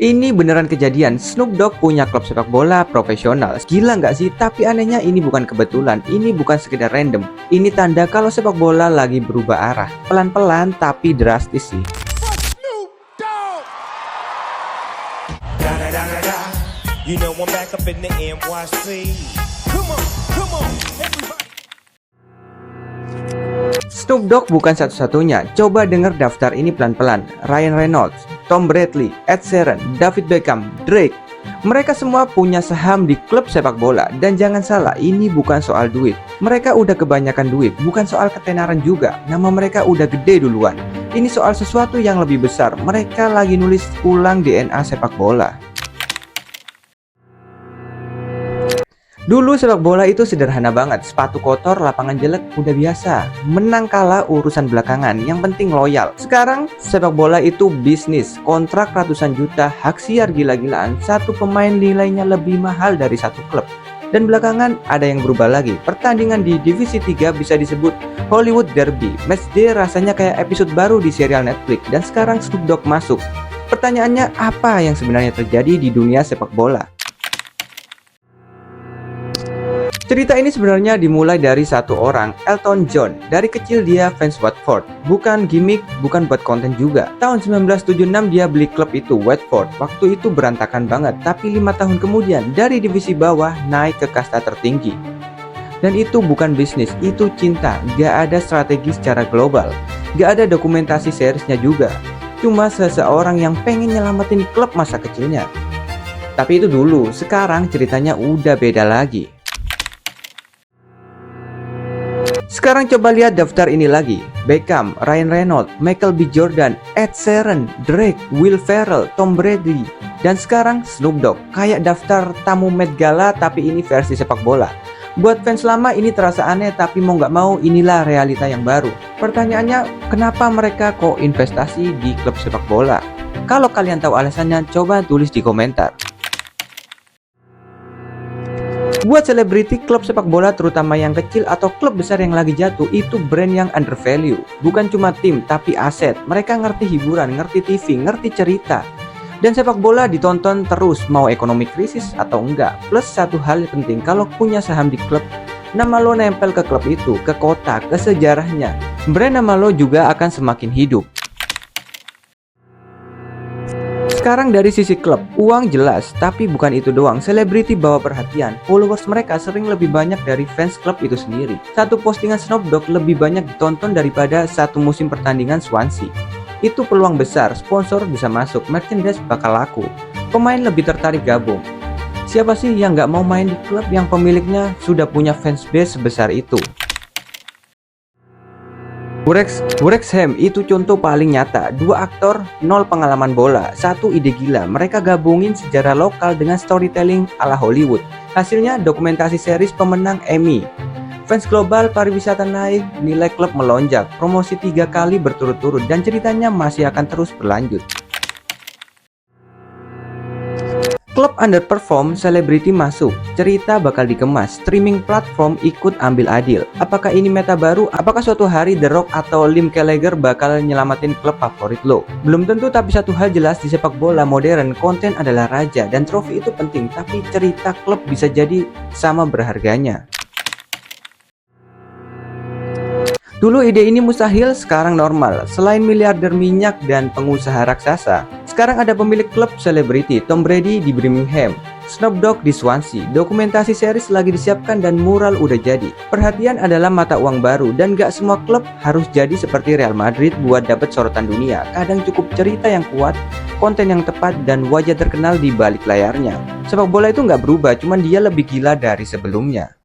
Ini beneran kejadian, Snoop Dogg punya klub sepak bola profesional. Gila nggak sih? Tapi anehnya ini bukan kebetulan, ini bukan sekedar random. Ini tanda kalau sepak bola lagi berubah arah. Pelan-pelan tapi drastis sih. Snoop Dogg. Da, da, da, da, da. You know I'm back up in the NYC. Come on, everybody. Snoop Dogg bukan satu-satunya. Coba denger daftar ini pelan-pelan. Ryan Reynolds, Tom Bradley, Ed Sheeran, David Beckham, Drake. Mereka semua punya saham di klub sepak bola. Dan jangan salah, ini bukan soal duit. Mereka udah kebanyakan duit, bukan soal ketenaran juga. Nama mereka udah gede duluan. Ini soal sesuatu yang lebih besar. Mereka lagi nulis ulang DNA sepak bola. Dulu sepak bola itu sederhana banget, sepatu kotor, lapangan jelek, udah biasa. Menang kalah urusan belakangan, yang penting loyal. Sekarang sepak bola itu bisnis, kontrak ratusan juta, hak siar gila-gilaan, satu pemain nilainya lebih mahal dari satu klub. Dan belakangan ada yang berubah lagi, pertandingan di divisi 3 bisa disebut Hollywood Derby. Matchday rasanya kayak episode baru di serial Netflix, dan sekarang Snoop Dogg masuk. Pertanyaannya, apa yang sebenarnya terjadi di dunia sepak bola? Cerita ini sebenarnya dimulai dari satu orang, Elton John. Dari kecil dia fans Watford. Bukan gimmick, bukan buat konten juga. Tahun 1976 dia beli klub itu, Watford. Waktu itu berantakan banget, tapi 5 tahun kemudian dari divisi bawah naik ke kasta tertinggi. Dan itu bukan bisnis, itu cinta. Gak ada strategi secara global. Gak ada dokumentasi seriesnya juga. Cuma seseorang yang pengen nyelamatin klub masa kecilnya. Tapi itu dulu, sekarang ceritanya udah beda lagi. Sekarang coba lihat daftar ini lagi. Beckham, Ryan Reynolds, Michael B. Jordan, Ed Sheeran, Drake, Will Ferrell, Tom Brady, dan sekarang Snoop Dogg. Kayak daftar tamu Met Gala tapi ini versi sepak bola. Buat fans lama ini terasa aneh, tapi mau nggak mau inilah realita yang baru. Pertanyaannya, kenapa mereka kok investasi di klub sepak bola? Kalau kalian tahu alasannya, coba tulis di komentar. Buat selebriti, klub sepak bola terutama yang kecil atau klub besar yang lagi jatuh itu brand yang undervalue. Bukan cuma tim, tapi aset. Mereka ngerti hiburan, ngerti TV, ngerti cerita. Dan sepak bola ditonton terus mau ekonomi krisis atau enggak. Plus satu hal yang penting, kalau punya saham di klub, nama lo nempel ke klub itu, ke kota, ke sejarahnya. Brand nama lo juga akan semakin hidup. Sekarang dari sisi klub, uang jelas, tapi bukan itu doang. Selebriti bawa perhatian, followers mereka sering lebih banyak dari fans klub itu sendiri. Satu postingan Snoop Dogg lebih banyak ditonton daripada satu musim pertandingan Swansea. Itu peluang besar, sponsor bisa masuk, merchandise bakal laku, pemain lebih tertarik gabung. Siapa sih yang nggak mau main di klub yang pemiliknya sudah punya fansbase sebesar itu? Wrexham itu contoh paling nyata. 2 aktor, 0 pengalaman bola, 1 ide gila. Mereka gabungin sejarah lokal dengan storytelling ala Hollywood. Hasilnya dokumentasi series pemenang Emmy. Fans global, pariwisata naik, nilai klub melonjak, promosi 3 kali berturut-turut, dan ceritanya masih akan terus berlanjut. Klub underperform, selebriti masuk, cerita bakal dikemas, streaming platform ikut ambil adil. Apakah ini meta baru? Apakah suatu hari The Rock atau Liam Gallagher bakal nyelamatin klub favorit lo? Belum tentu, tapi satu hal jelas, di sepak bola modern, konten adalah raja dan trofi itu penting, tapi cerita klub bisa jadi sama berharganya. Dulu ide ini mustahil, sekarang normal. Selain miliarder minyak dan pengusaha raksasa, sekarang ada pemilik klub selebriti, Tom Brady di Birmingham, Snoop Dogg di Swansea. Dokumentasi series lagi disiapkan dan mural udah jadi. Perhatian adalah mata uang baru, dan gak semua klub harus jadi seperti Real Madrid buat dapet sorotan dunia. Kadang cukup cerita yang kuat, konten yang tepat, dan wajah terkenal di balik layarnya. Sepak bola itu gak berubah, cuman dia lebih gila dari sebelumnya.